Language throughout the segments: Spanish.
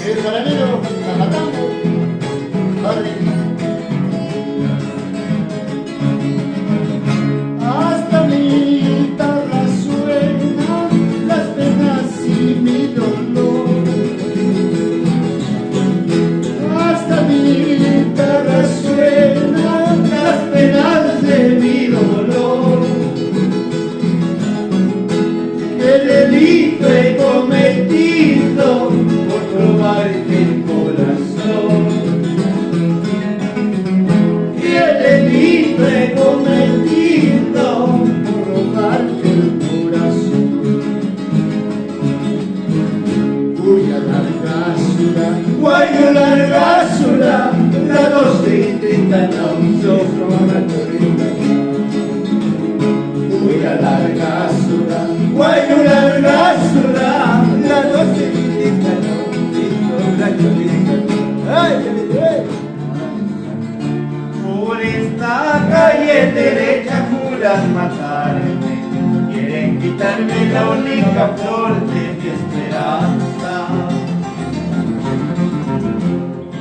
el granero, Cajatambo, padre. Hasta mi guitarra suena las penas y mi dolor. Hasta mi guitarra suena las penas de mi dolor. ¿Qué delito he cometido por robarte el corazón? ¿Qué delito he cometido por robarte el corazón? Voy a largasura, guayo largasura, la 12:30 no voy a largasura, guayo largasura, la 12:30 no por esta calle derecha juran matarme, quieren quitarme la única flor de mi esperanza.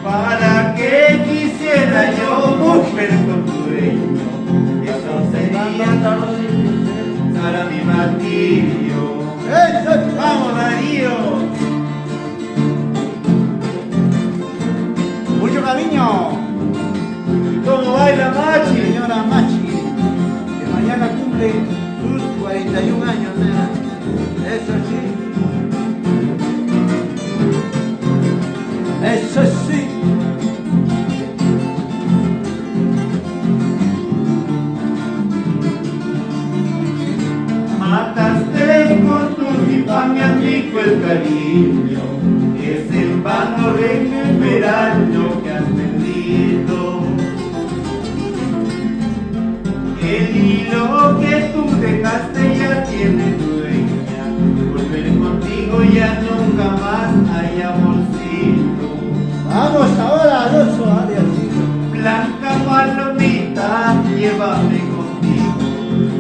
¿Para qué quisiera yo mujer con tu dueño? Eso sería para mi martirio. ¡Vamos, Darío! Mucho cariño. ¿Cómo baila Machi? Señora Machi, que mañana cumple sus 41 años, nena. Eso sí. Eso sí. Mataste con tu infamia amigo el cariño, es en vano recuperar lo que has perdido. El hilo que tú dejaste ya tiene dueña, volver contigo ya nunca más hay amorcito. Vamos ahora, Alonso, adiósito. Blanca palomita, llévame contigo,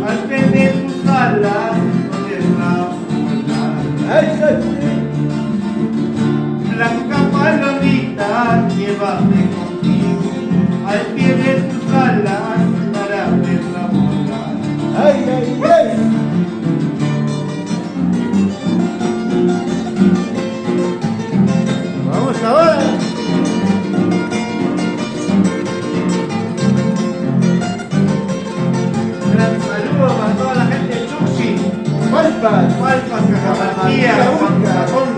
al perder tus alas, podrás volar. Eso sí. Blanca palomita, llévame contigo, al pie de tus alas, para verla volar. Ay, ay, ay. Vamos ahora. Gran saludo para toda la gente de Chuxi, Palpas. Palpas, Cajamarquía, Juan Cajón.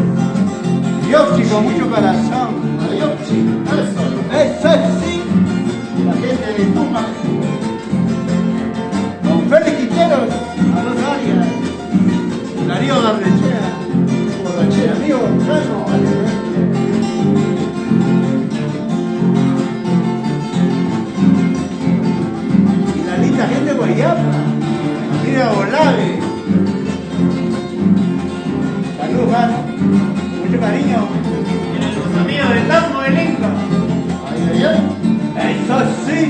Yoxi con mucho corazón. Yoxi, Eso sí. la gente de Tumac. Con Félix Quinteros, a los Arias. Darío Barnechea. Borrachera, amigo, Gonzalo. Y la linda gente de Guayapa. Mira Olave. Salud, mano. Mucho cariño. Los amigos del Tango del Inca. Ay, ay, ay. Eso sí.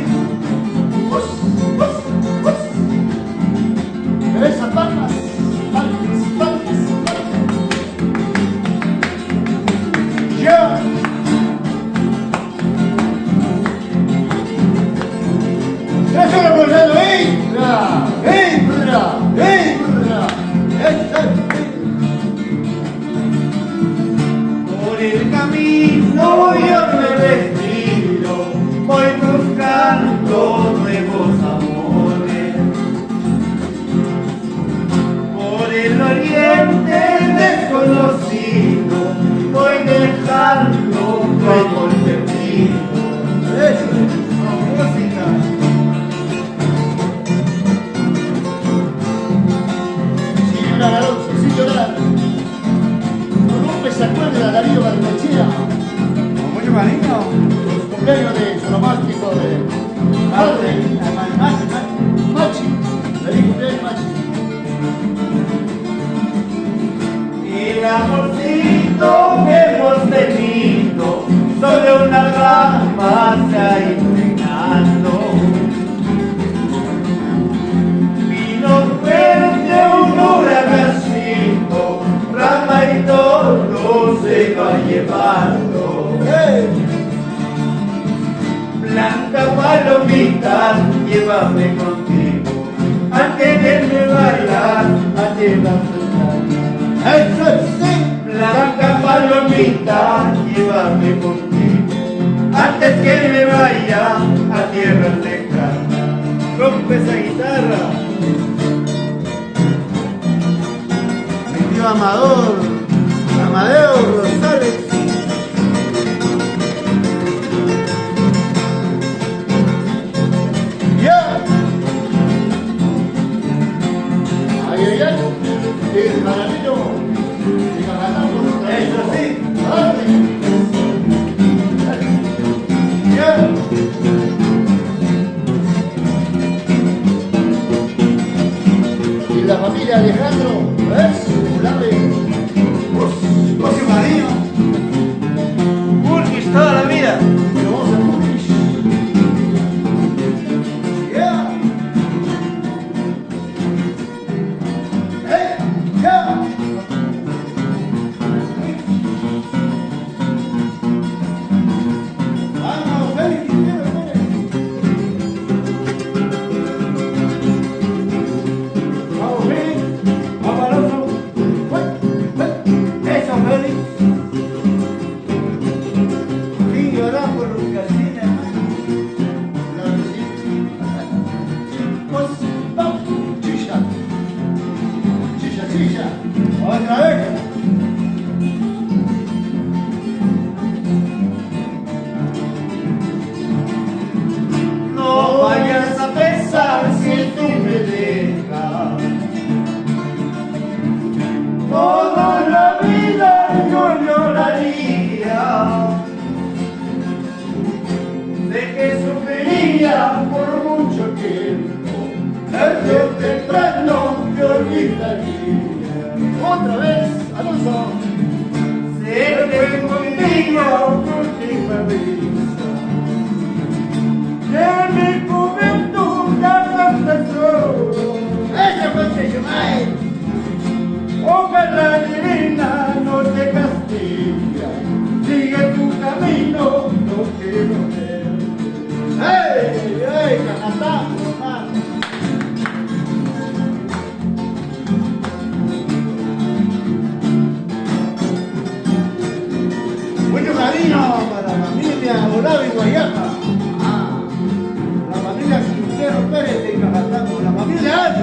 Esas palmas, palmas, palmas, palmas. Yo. Eso lo ponemos ahí. Bra, ¡Ey! bra, ¡Ey! bra. Eso sí. Por el camino yo me despido, voy buscando nuevos amores. Por el oriente desconocido, voy dejando todo el perdido. Eso. Música. Sin llorar, Alonso, sin llorar. No rompe esa cuerda, Darío Barnechea. Con mucho cariño. Los cumpleaños de sonomástico de padre, Machi. Feliz cumpleaños, Machi. El amorcito que hemos tenido sobre una rama se ha impregnado. Vino fuerte un huracán, rama y todo se va llevando. que me vaya a tierras lejanas. Rompe esa guitarra. Mi tío Amadeo Rosales. ¡Ya! Ay, ay, ay. El jaramillo. El jaramillo. Eso sí. ¡Ya! Y la familia Alejandro, ¿ves? José María. Burgis toda la vida. Yeah. Hey, yeah. Vamos, Félix, vamos, Félix. Vamos, Alonso. Eso, Félix. Sin llorar por los casinos, hermano. Pues, vamos. Chicha. Chicha, chicha. Otra vez. No vayas a pensar si tú me dejas. Toda la vida yo lloraría. Sé que sufriría por mucho tiempo. Tarde o temprano te olvidaría. Otra vez, Alonso. Sé que contigo por última vez. De mi juventud la pasó. Ese fue Cheyumay. Ojalá divina no te castiga. Sigue tu camino, no quiero ver. ¡Ey! ¡Ey! ¡Cantamos, hermano! Mucho cariño para la familia Olave y Guayaca. La familia Quintero Pérez de Cajataco. La familia H.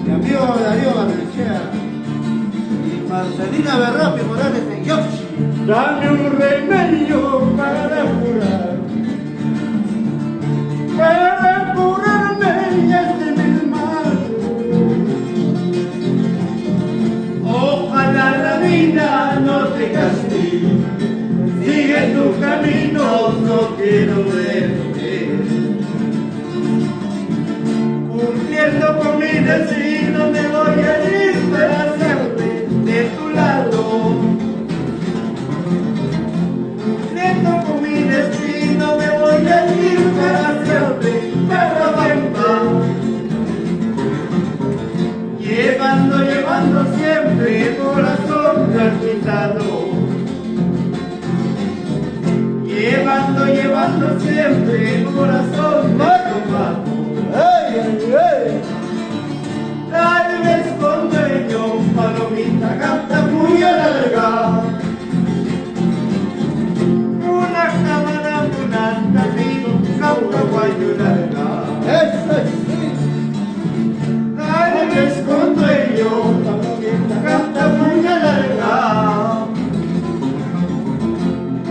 Mi amigo Darío Barnechea. Y Marcelina Berrapi Morales de Yoxi. Dame un remedio para curarme este mis males. Ojalá la vida no te castigue, sigue tu camino, no quiero verte. Cumpliendo con mi destino me voy a ir para siempre de tu lado. Con mi destino me voy a ir para siempre, para siempre. Llevando siempre el corazón palpitado. Llevando siempre el corazón palpitado. ¡Ey, ey, ey! Tal vez con dueño, palomita canta muy larga. Una cámara, una amigo, cauca guayo larga. ¡Eso sí! Tal vez con dueño, canta muy larga.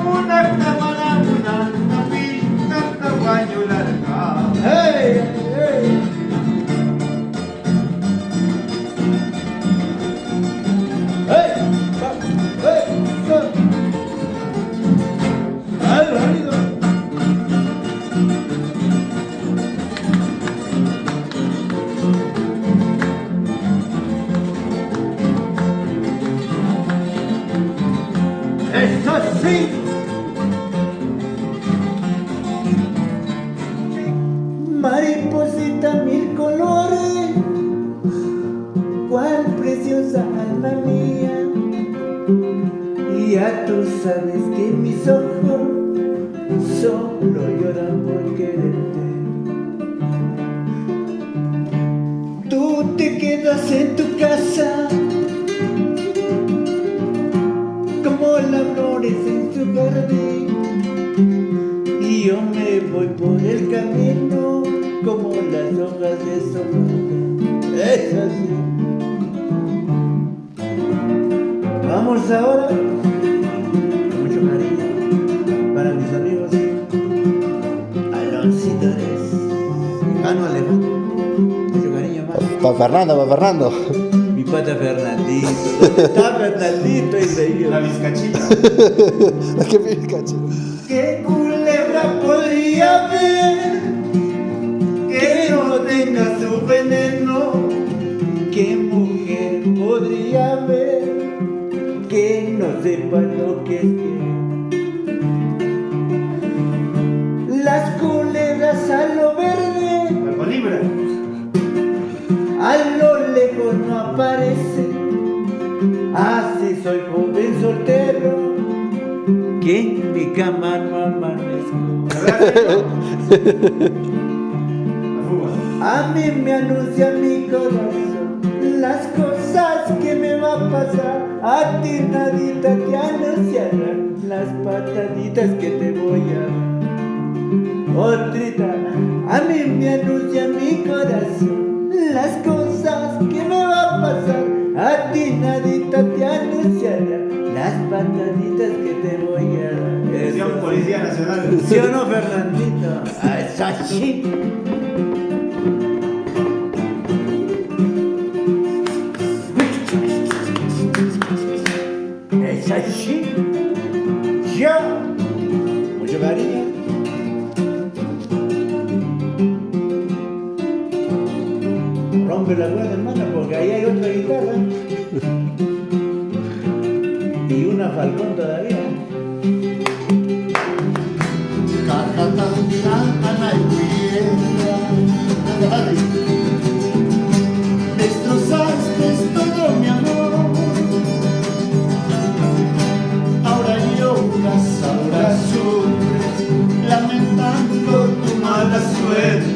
Una cámara, una amigo, cauca guayo larga. ¡Ey, ey! ¡Eso sí! Mariposita mil colores, cuál preciosa alma mía. Y ya tú sabes que mis ojos solo lloran por quererte. Tú te quedas en tu casa como labradores en su jardín y yo me voy por el camino como las hojas de sombra. Es así. Vamos ahora, con mucho cariño, para mis amigos Aloncito Eres, Cano Alemán, mucho cariño más. Pa' Fernando. Mi pata Fernandito, ¿dónde está Fernandito? Dice yo. La vizcachita. ¿Qué picacho? ¿Qué culebra podría haber que no tenga su veneno? ¿Qué mujer podría haber que no sepa lo que es bien? Las culebras a lo verde, Algo libre. a lo lejos no aparecen. Así soy joven soltero, que en mi cama no amanezco. La fuga. A mí me anuncia mi corazón las cosas que me va a pasar. A ti nadita te anunciarán las pataditas que te voy a dar. Otrita, a mí me anuncia mi corazón las cosas que me va a pasar. A ti nadita te anunciará las pataditas que te voy a dar. Atención, Policía Nacional. ¿Sí o no, Fernandito? Es así. Es así. Yo. Mucho cariño. Rompe la cuerda, hermano, porque ahí hay otra guitarra. Y una Falcón todavía. Destrozaste todo mi amor. Ahora lloras, ahora sufres, lamentando tu mala suerte.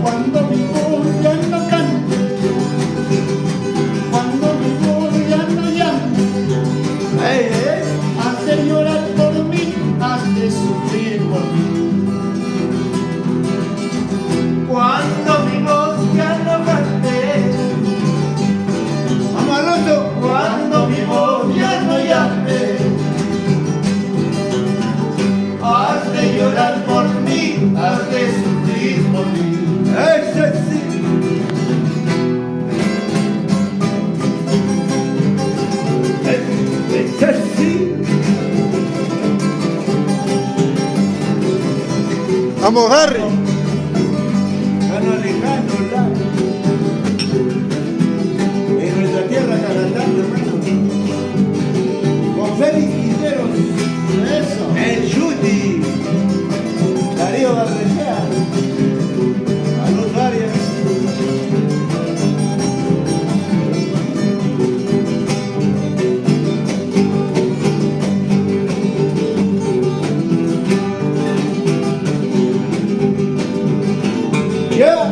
Cuando mi voz ya no cante, cuando mi voz ya no llame, has de llorar por mí, has de sufrir por mí. Cuando mi voz ya no cante, Vamos, Alonso. cuando mi voz ya no llame, has de llorar por mí, has de sufrir por mí. Ese sí. Ese sí. Vamos, Harry. Cano Alejandro, en nuestra tierra Calatán, hermano. Con Félix Quinteros, Eso. el Chuti, Darío Barrechea, Alonso Arias. Ya.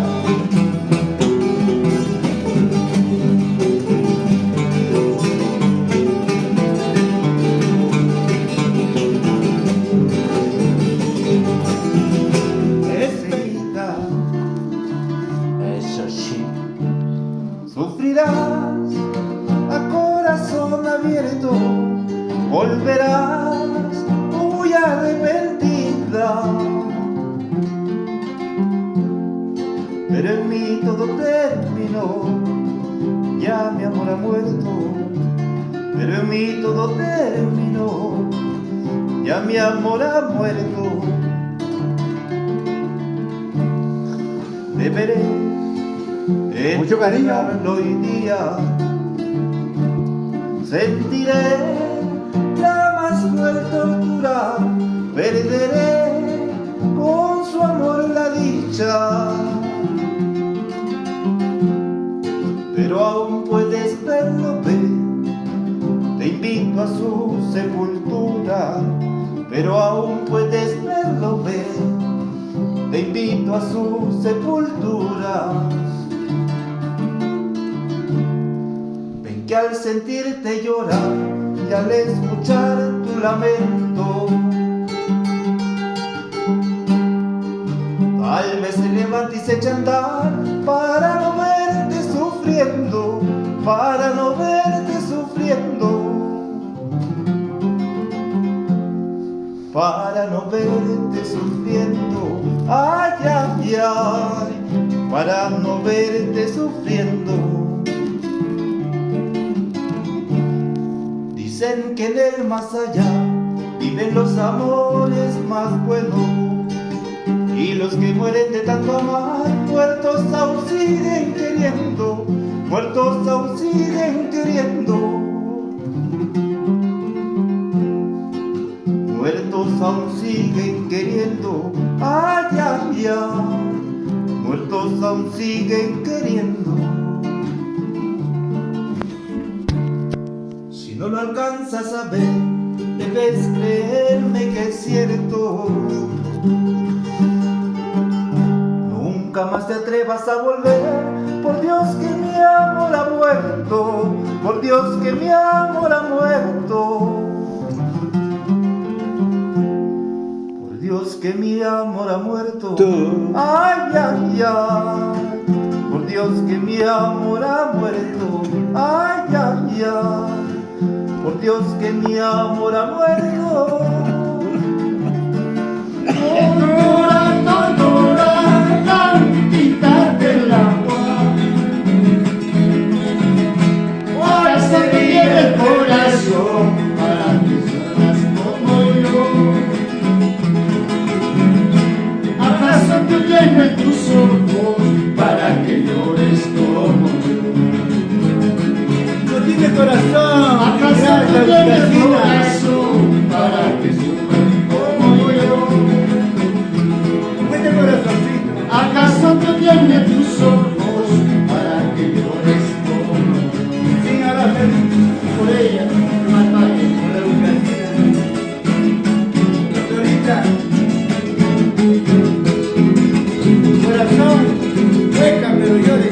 Esta vida, Eso sí. sufrirás a corazón abierto, volverás muy arrepentida. Pero en mí todo terminó, ya mi amor ha muerto. Pero en mí todo terminó, ya mi amor ha muerto. Deberé Mucho cariño. entregarlo hoy día. Sentiré la más cruel tortura, perderé con su amor la dicha. Pero aún puedes verlo, ve, te invito a su sepultura. Pero aún puedes verlo, ve, te invito a su sepultura. Ven que al sentirte llorar y al escuchar tu lamento, tal vez se levanta y se echa a andar para no verte sufriendo, para no verte sufriendo, para no verte sufriendo, ay, ay, ay, para no verte sufriendo. Dicen que en el más allá viven los amores más buenos, y los que mueren de tanto amar, muertos aún siguen queriendo, muertos aún siguen queriendo, muertos aún siguen queriendo, ay, ay, ay, muertos aún siguen queriendo. Si no lo alcanzas a ver, debes creerme que es cierto. Nunca más te atrevas a volver, por Dios que mi amor ha muerto, por Dios que mi amor ha muerto, por Dios que mi amor ha muerto, ay, ay, ay, por Dios que mi amor ha muerto, ay, ay, ay, por Dios que mi amor ha muerto. Cantita del agua, ahora se ríe el corazón para personas como yo. ¿Acaso tú tienes tus ojos para que llores como yo? No tiene corazón. ¿Acaso tú tienes corazón para que sufras como yo? Este corazoncito. ¿Acaso tú tienes tus ojos para que llores como yo? Sin hablar Por ella, mataje. por la Lucasina. Doctorita. Corazón, hueca, pero llore.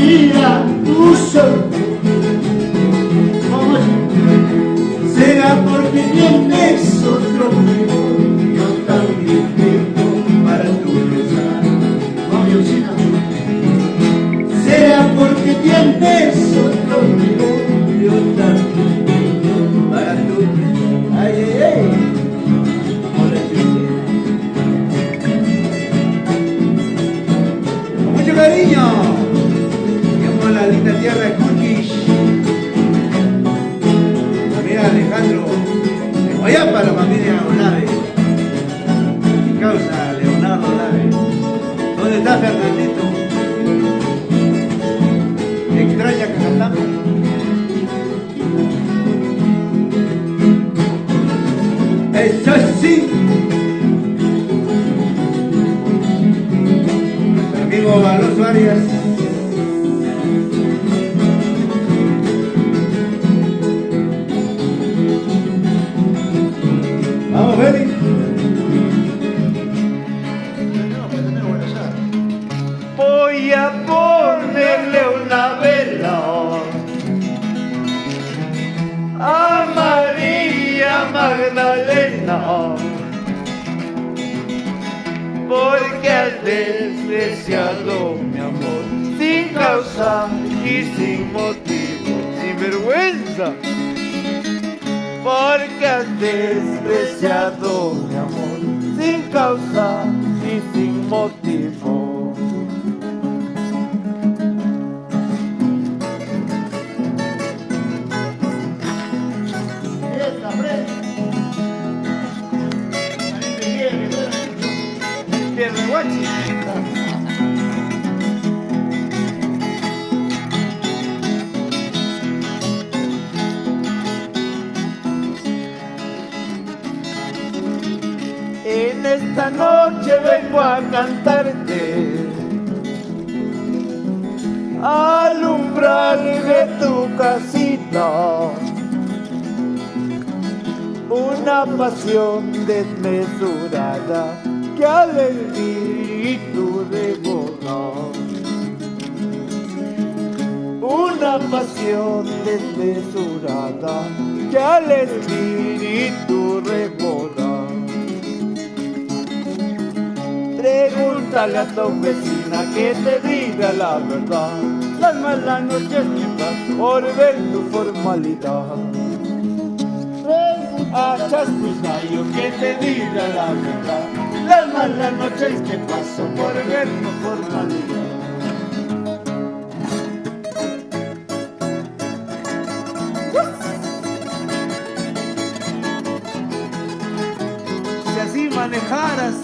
mira tus ojos. Será porque tienes otro amor, yo también tengo para tu besar. Será porque tienes otro amor, yo también tengo para tu besar. Ay, ay, ay. Hola, Con mucho cariño. Llegamos a la linda tierra de Cuchis. Mira Alejandro, de Guayapa, la familia Olave. Mi causa, Leonardo Olave. ¿Dónde está Fernandito? ¿Te extraña Cacatamo? Eso sí. Nuestro amigo Alonso Arias. Vamos, Feli. Voy a ponerle una vela a María Magdalena, porque has despreciado mi amor sin causa y sin motivo, sin vergüenza. Porque has despreciado mi amor sin causa y sin motivo. Pierde guachi. En esta noche vengo a cantarte, a alumbrar de tu casita, una pasión desmesurada que al espíritu devora. Una pasión desmesurada que al espíritu devora. Pregúntale a tu vecina que te diga la verdad, las malas noches que paso por ver tu formalidad. A Chasquisayo que te diga la verdad, las malas noches que paso por ver tu formalidad. Si así manejaras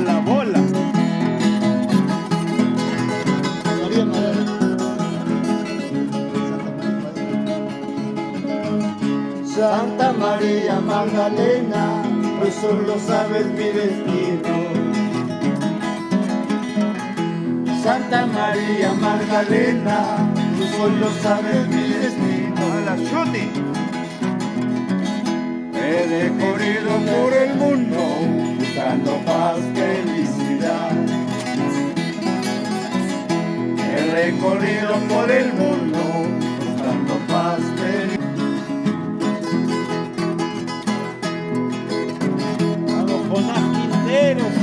la bola. Santa María Magdalena, pues solo sabes mi destino. Santa María Magdalena, tú solo sabes mi destino. A la Shuti. He recorrido por el mundo buscando paz, felicidad. He recorrido por el mundo buscando paz, felicidad. A los Jonás Quinteros.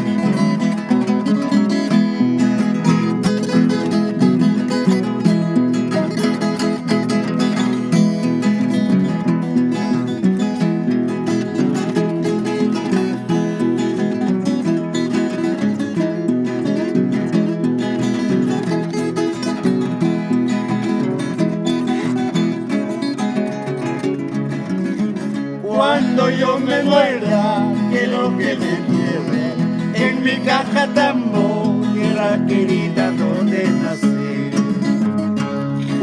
Cuando yo me muera, quiero que me entierren en mi caja tambo, tierra querida donde nací.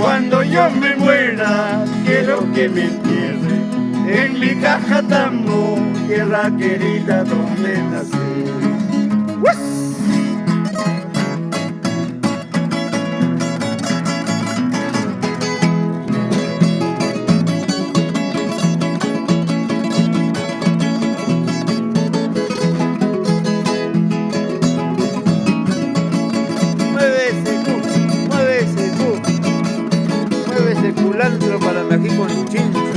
Cuando yo me muera, quiero que me entierren en mi caja tambo, tierra querida donde nací. Mueve ese culantro para aquí con chincho.